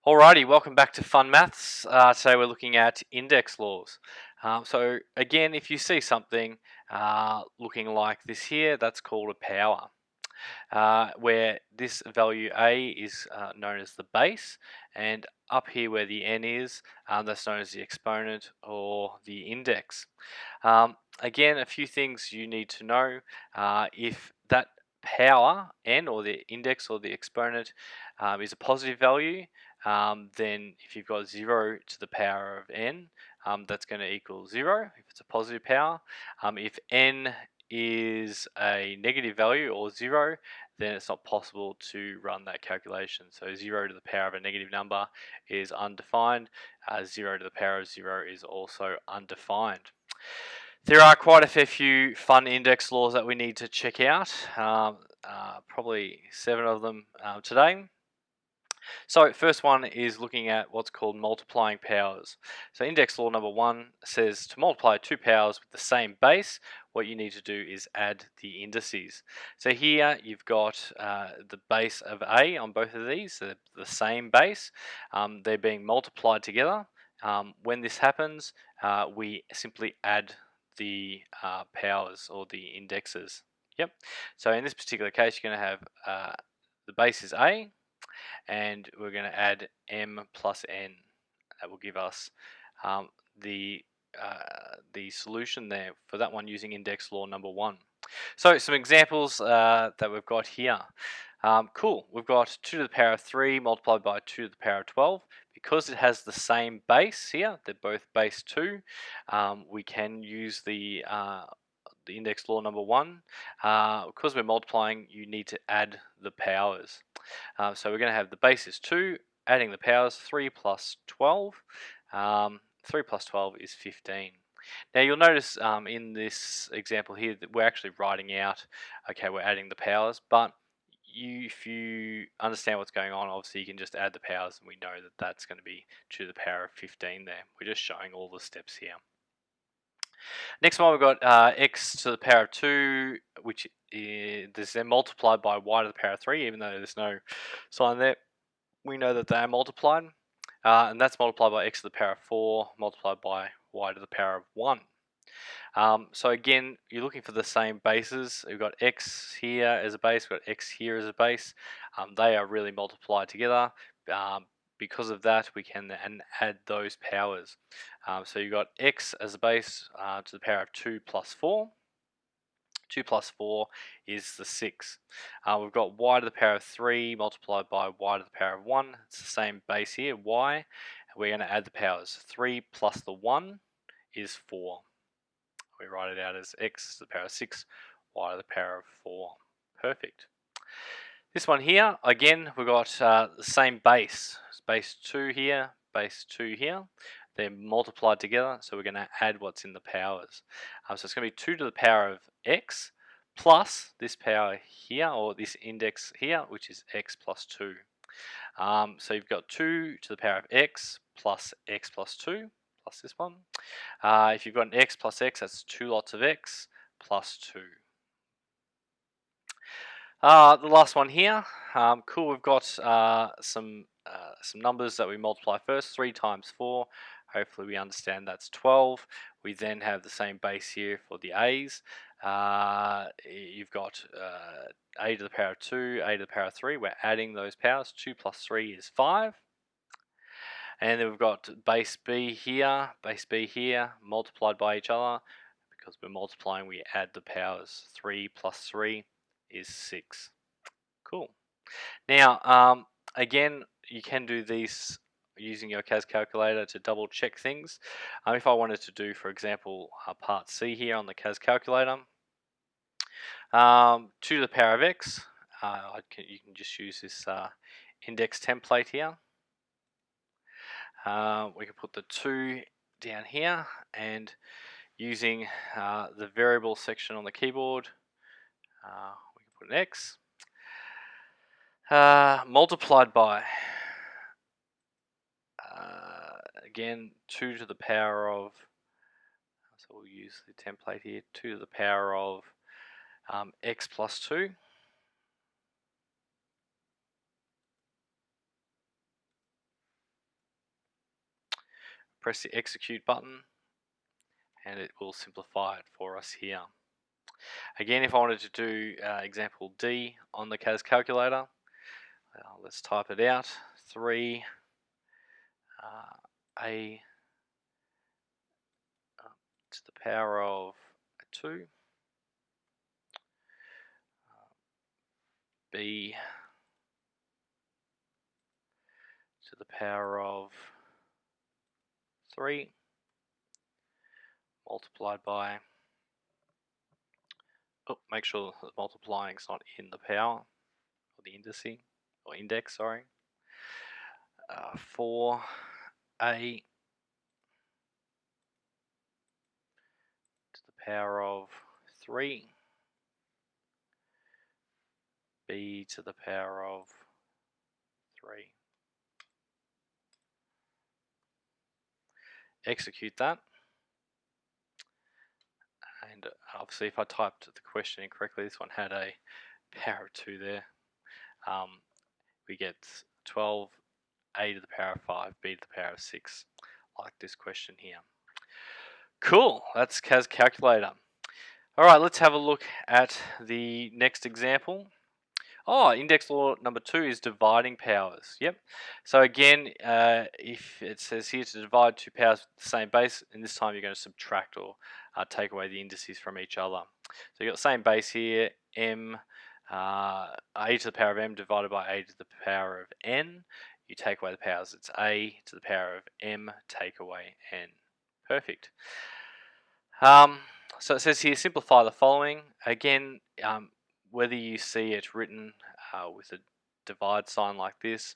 Alrighty, welcome back to Fun Maths. Today we're looking at index laws. So again, if you see something looking like this here, that's called a power, where this value a is known as the base, and up here where the n is, that's known as the exponent or the index. Again, a few things you need to know. If that power n, or the index or the exponent, is a positive value, then if you've got 0 to the power of n, that's going to equal 0 if it's a positive power. If n is a negative value or 0, then it's not possible to run that calculation. So 0 to the power of a negative number is undefined. 0 to the power of 0 is also undefined. There are quite a fair few fun index laws that we need to check out, probably 7 of them today. So first one is looking at what's called multiplying powers. So index law number 1 says to multiply two powers with the same base, what you need to do is add the indices. So here you've got the base of a on both of these, so the same base. They're being multiplied together. When this happens, we simply add the powers or the indexes. Yep. So in this particular case, you're going to have the base is a, and we're going to add m plus n. That will give us the solution there for that one using index law number 1. So some examples that we've got here. Cool, we've got 2 to the power of 3 multiplied by 2 to the power of 12. Because it has the same base here, they're both base 2, we can use the index law number 1. Because we're multiplying, you need to add the powers. So we're going to have the base is 2, adding the powers, 3 plus 12. 3 plus 12 is 15. Now you'll notice in this example here that we're actually writing out, okay, we're adding the powers, but if you understand what's going on, obviously you can just add the powers, and we know that that's going to be 2 to the power of 15 there. We're just showing all the steps here. Next one, we've got x to the power of 2, which is then multiplied by y to the power of 3, even though there's no sign there. We know that they are multiplied, and that's multiplied by x to the power of 4 multiplied by y to the power of 1. So again, you're looking for the same bases. We've got x here as a base, we've got x here as a base. They are really multiplied together. Because of that, we can then add those powers. So you've got x as a base to the power of 2 plus 4. 2 plus 4 is the 6. We've got y to the power of 3 multiplied by y to the power of 1. It's the same base here, y. We're going to add the powers. 3 plus the 1 is 4. We write it out as x to the power of 6, y to the power of 4. Perfect. This one here, again, we've got the same base. It's base 2 here, base 2 here. They're multiplied together, so we're going to add what's in the powers. So it's going to be 2 to the power of x plus this power here, or this index here, which is x plus 2. So you've got 2 to the power of x plus 2, plus this one. If you've got an x plus x, that's 2 lots of x plus 2. The last one here, cool, we've got some numbers that we multiply first. 3 times 4, hopefully we understand that's 12. We then have the same base here for the a's. You've got a to the power of 2, a to the power of 3. We're adding those powers. 2 plus 3 is 5. And then we've got base b here, multiplied by each other. Because we're multiplying, we add the powers. 3 plus 3 is 6. Cool. Now, again, you can do these using your CAS calculator to double check things. If I wanted to do, for example, part C here on the CAS calculator, 2 to the power of x, you can just use this index template here. We can put the 2 down here, and using the variable section on the keyboard, we can put an x. Multiplied by, again, 2 to the power of, so we'll use the template here, 2 to the power of x plus 2. press the execute button and it will simplify it for us here. Again, if I wanted to do example D on the CAS calculator, let's type it out. 3 a to the power of 2 b to the power of 3 multiplied by, make sure that multiplying is not in the power, or the indice, or index, sorry. 4a to the power of 3 b to the power of 3. Execute that. And obviously if I typed the question incorrectly, this one had a power of 2 there. We get 12 a to the power of 5, b to the power of 6, like this question here. Cool, that's CAS calculator. Alright, let's have a look at the next example. Index law number 2 is dividing powers. Yep. So again, if it says here to divide two powers with the same base, and this time you're going to subtract or take away the indices from each other. So you've got the same base here, m, a to the power of m divided by a to the power of n. You take away the powers, it's a to the power of m take away n. Perfect. So it says here, simplify the following. Again, whether you see it written with a divide sign like this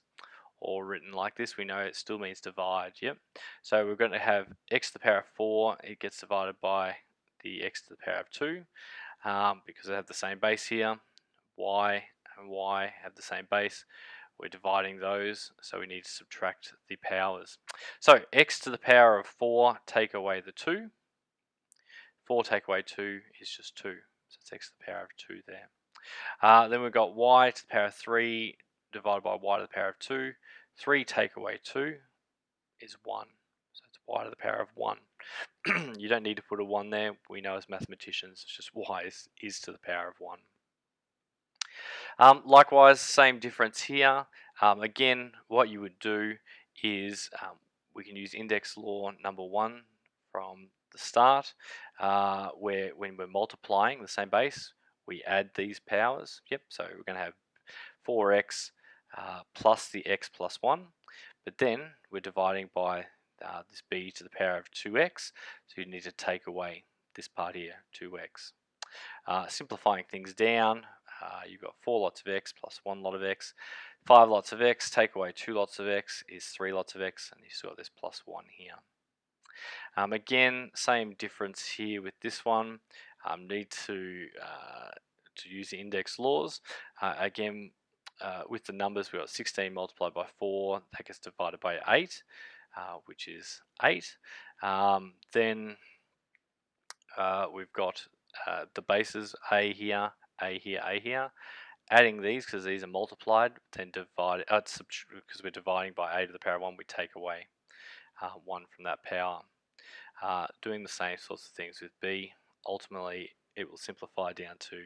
or written like this, we know it still means divide. Yep. So we're going to have x to the power of 4, it gets divided by the x to the power of 2 because they have the same base here. Y and y have the same base. We're dividing those, so we need to subtract the powers. So x to the power of 4 take away the 2. 4 take away 2 is just 2. So it's x to the power of 2 there. Then we've got y to the power of 3 divided by y to the power of 2. 3 take away 2 is 1. So it's y to the power of 1. You don't need to put a 1 there. We know as mathematicians, it's just y is to the power of 1. Likewise, same difference here. Again, what you would do is we can use index law number 1 from the start, where when we're multiplying the same base, we add these powers. Yep, so we're going to have 4x plus the x plus 1, but then we're dividing by this b to the power of 2x, so you need to take away this part here, 2x. Simplifying things down, you've got 4 lots of x plus 1 lot of x. 5 lots of x, take away 2 lots of x is 3 lots of x, and you still got this plus 1 here. Again, same difference here with this one. Need to use the index laws. Again, with the numbers, we've got 16 multiplied by 4, that gets divided by 8, which is 8. Then we've got the bases, a here, a here, a here. Adding these, because these are multiplied, then divide, because we're dividing by a to the power of 1, we take away 1 from that power. Doing the same sorts of things with b, ultimately it will simplify down to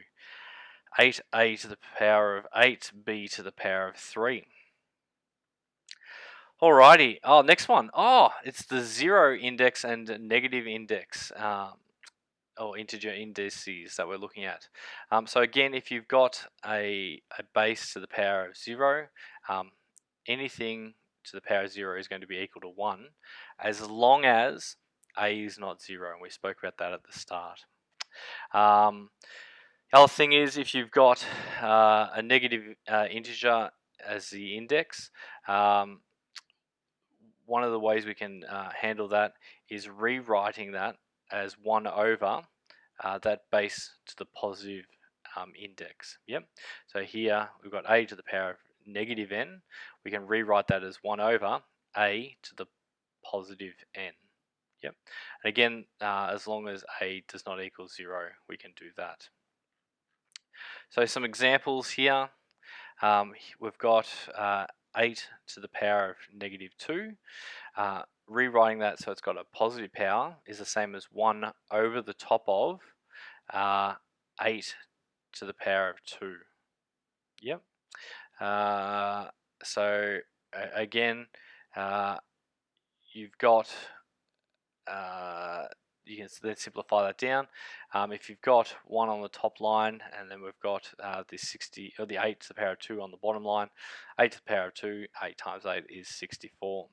8a to the power of 8, b to the power of 3. Alrighty, next one. It's the 0 index and negative index, or integer indices that we're looking at. So again, if you've got a base to the power of 0, anything to the power of 0 is going to be equal to 1, as long as a is not 0, and we spoke about that at the start. The other thing is, if you've got a negative integer as the index, one of the ways we can handle that is rewriting that as 1 over that base to the positive index. Yep. So here we've got a to the power of negative n. We can rewrite that as 1 over a to the positive n. Yep. And again, as long as a does not equal 0, we can do that. So some examples here. We've got 8 to the power of negative 2. Rewriting that so it's got a positive power is the same as 1 over the top of 8 to the power of 2. Yep. So again, you've got, you can then simplify that down. If you've got 1 on the top line, and then we've got the 60 or the 8 to the power of 2 on the bottom line, 8 to the power of 2, 8 times 8 is 64.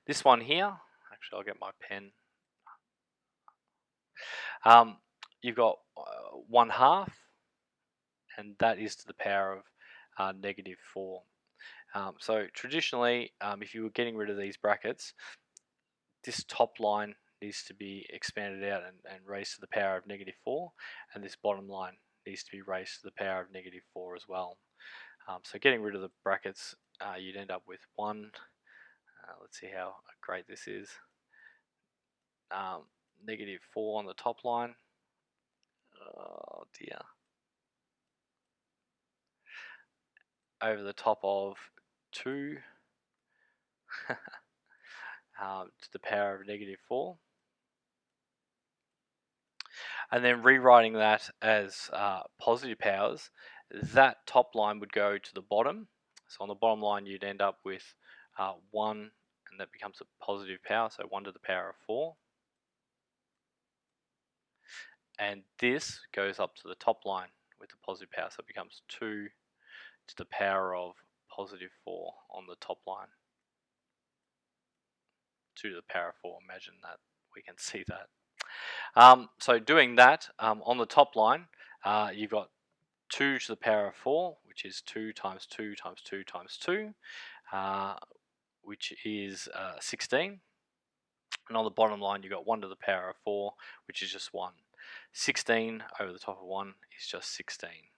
This one here, actually I'll get my pen. You've got 1/2, and that is to the power of negative 4. So traditionally, if you were getting rid of these brackets, this top line needs to be expanded out and raised to the power of negative 4, and this bottom line needs to be raised to the power of negative 4 as well. So getting rid of the brackets, you'd end up with 1, let's see how great this is, negative 4 on the top line, oh dear, over the top of 2 to the power of negative 4. And then rewriting that as positive powers, that top line would go to the bottom. So on the bottom line, you'd end up with 1, and that becomes a positive power, so 1 to the power of 4. And this goes up to the top line with the positive power, so it becomes 2 to the power of positive 4 on the top line. 2 to the power of 4, imagine that, we can see that. So doing that, on the top line, you've got 2 to the power of 4, which is 2 times 2 times 2 times 2, which is 16. And on the bottom line, you've got 1 to the power of 4, which is just 1. 16 over the top of 1 is just 16.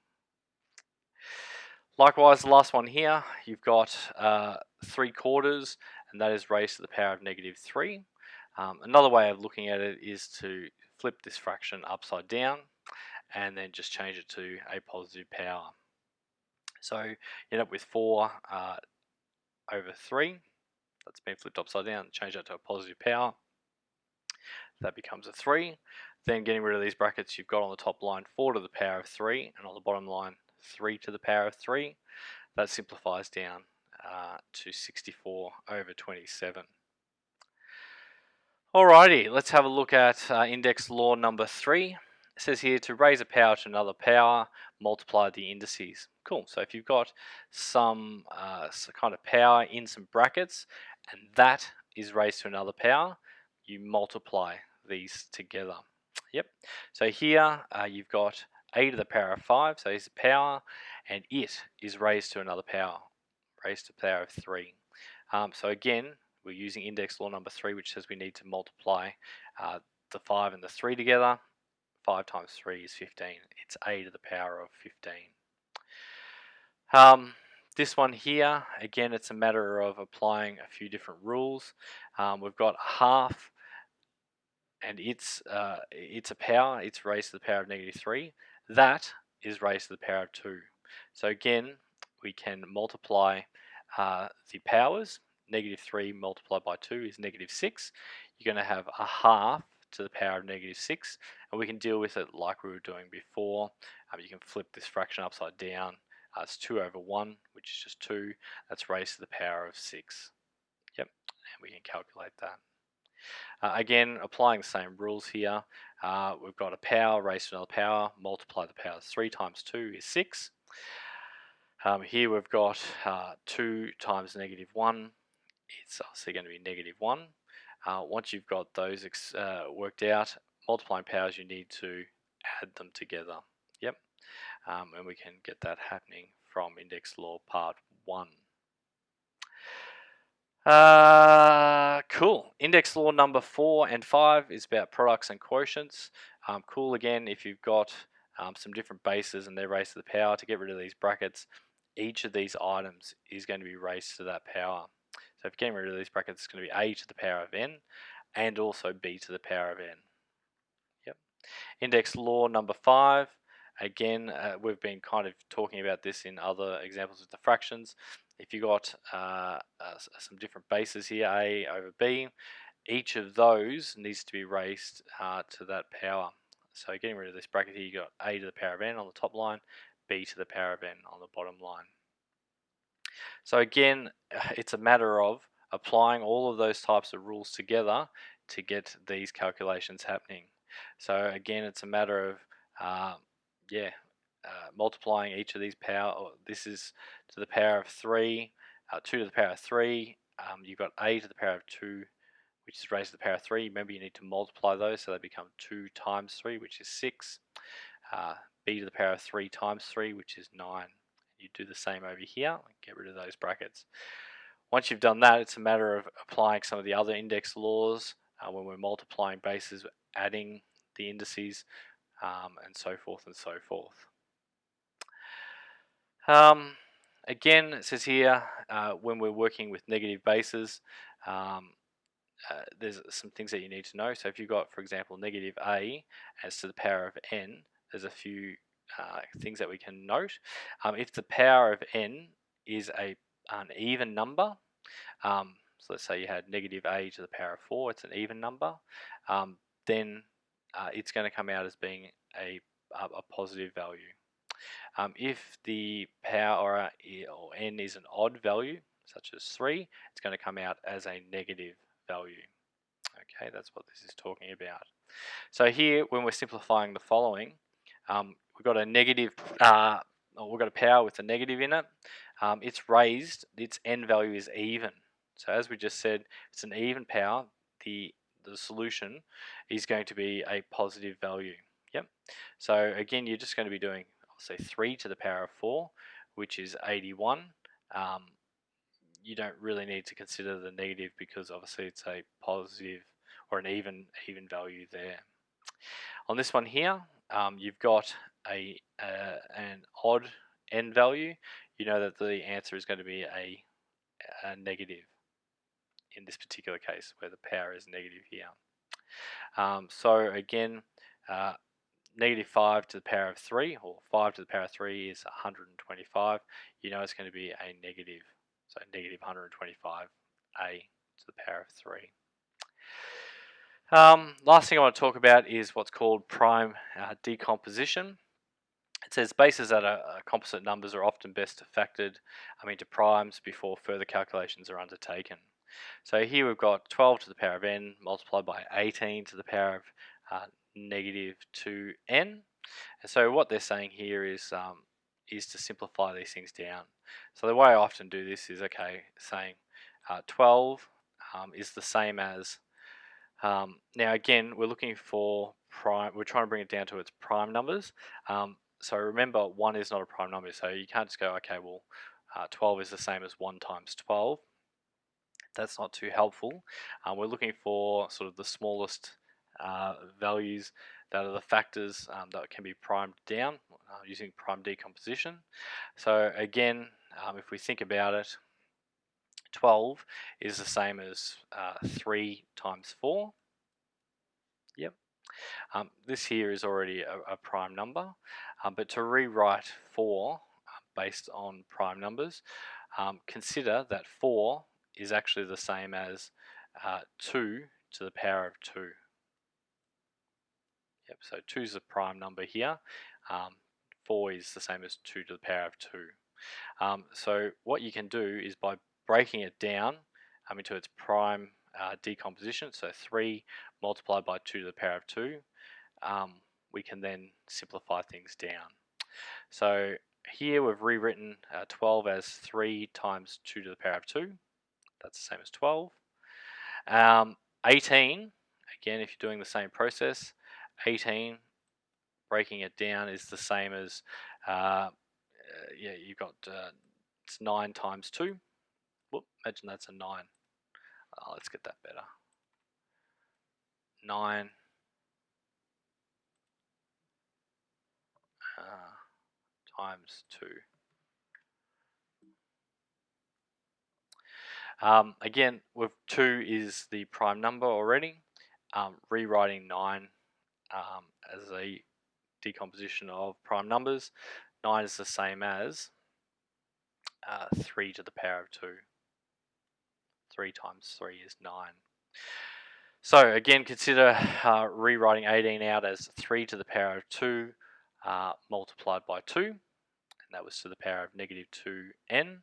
Likewise, the last one here, you've got 3/4, and that is raised to the power of negative 3. Another way of looking at it is to flip this fraction upside down and then just change it to a positive power. So you end up with 4 over 3. That's been flipped upside down, change that to a positive power. That becomes a 3. Then getting rid of these brackets, you've got on the top line 4 to the power of 3, and on the bottom line 3 to the power of 3. That simplifies down to 64 over 27. Alrighty, let's have a look at index law number 3. It says here to raise a power to another power, multiply the indices. Cool, so if you've got some kind of power in some brackets, and that is raised to another power, you multiply these together. Yep, so here you've got a to the power of 5, so here's the power, and it is raised to another power, raised to the power of 3. So again, we're using index law number 3, which says we need to multiply the 5 and the 3 together. 5 times 3 is 15. It's a to the power of 15. This one here, again, it's a matter of applying a few different rules. We've got half, and it's a power. It's raised to the power of negative 3. That is raised to the power of 2. So again, we can multiply the powers. Negative 3 multiplied by 2 is negative 6. You're going to have a half to the power of negative 6, and we can deal with it like we were doing before. You can flip this fraction upside down. It's 2 over 1, which is just 2. That's raised to the power of 6. Yep, and we can calculate that. Again, applying the same rules here. We've got a power raised to another power, multiply the powers. 3 times 2 is 6. Here we've got 2 times negative 1. It's obviously going to be negative 1. Once you've got those worked out, multiplying powers, you need to add them together. Yep, and we can get that happening from index law part 1. Cool. Index law number 4 and 5 is about products and quotients. Cool again, if you've got some different bases and they're raised to the power, to get rid of these brackets, each of these items is going to be raised to that power. So if you're getting rid of these brackets, it's going to be a to the power of n and also b to the power of n. Yep. Index law number 5. Again, we've been kind of talking about this in other examples with the fractions. if you got some different bases here, a over b, each of those needs to be raised to that power. So getting rid of this bracket here, you got a to the power of n on the top line, b to the power of n on the bottom line. So again, it's a matter of applying all of those types of rules together to get these calculations happening. So again, it's a matter of multiplying each of these this is to the power of 3, 2 to the power of 3, you've got a to the power of 2, which is raised to the power of 3. Remember, you need to multiply those, so they become 2 times 3, which is 6. B to the power of 3 times 3, which is 9. You do the same over here, get rid of those brackets. Once you've done that, it's a matter of applying some of the other index laws when we're multiplying bases, adding the indices, and so forth and so forth. Again, it says here, when we're working with negative bases, there's some things that you need to know. So if you've got, for example, negative a as to the power of n, there's a few things that we can note. If the power of n is an even number, so let's say you had negative a to the power of 4, it's an even number, then it's going to come out as being a positive value. If the power or n is an odd value, such as 3, it's going to come out as a negative value. Okay, that's what this is talking about. So here, when we're simplifying the following, we've got a negative, we've got a power with a negative in it. It's raised, its n value is even. So as we just said, it's an even power. The solution is going to be a positive value. Yep. So again, you're just going to be doing, I'll say 3 to the power of 4, which is 81. You don't really need to consider the negative because obviously it's a positive or an even value there. On this one here, you've got an odd n value. You know that the answer is going to be a negative in this particular case where the power is negative here. So again, negative 5 to the power of 3, or 5 to the power of 3 is 125. You know it's going to be a negative. So negative 125a to the power of 3. Last thing I want to talk about is what's called prime decomposition. It says bases that are composite numbers are often best factored into primes before further calculations are undertaken. So here we've got 12 to the power of n multiplied by 18 to the power of negative 2n. And so what they're saying here is to simplify these things down. So the way I often do this is, saying 12 is the same as, now again, we're looking for prime, we're trying to bring it down to its prime numbers. So remember, 1 is not a prime number, so you can't just go, 12 is the same as 1 times 12. That's not too helpful. We're looking for sort of the smallest values that are the factors that can be primed down using prime decomposition. So again, if we think about it, 12 is the same as 3 times 4. Yep. This here is already a prime number, but to rewrite 4 based on prime numbers, consider that 4 is actually the same as 2 to the power of 2. Yep, so 2 is a prime number here. 4 is the same as 2 to the power of 2. So what you can do is by breaking it down into its prime decomposition, so 3 multiplied by 2 to the power of 2, we can then simplify things down. So here we've rewritten 12 as 3 times 2 to the power of 2. That's the same as 12. 18, again, if you're doing the same process, 18, breaking it down is the same as, you've got, it's 9 times 2. Whoop, imagine that's a 9. Let's get that better. 9 times 2. Again, with 2 is the prime number already. Rewriting 9 as a decomposition of prime numbers, 9 is the same as 3 to the power of 2. 3 times 3 is 9. So again, consider rewriting 18 out as 3 to the power of 2 multiplied by 2, and that was to the power of negative 2n.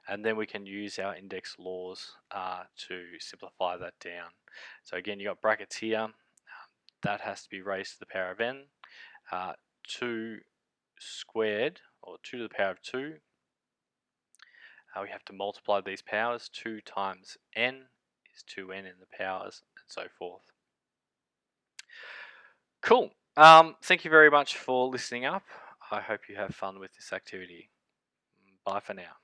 And then we can use our index laws to simplify that down. So again, you got brackets here. That has to be raised to the power of n. 2 squared, or 2 to the power of 2. We have to multiply these powers. 2 times n is 2n in the powers, and so forth. Cool. Thank you very much for listening up. I hope you have fun with this activity. Bye for now.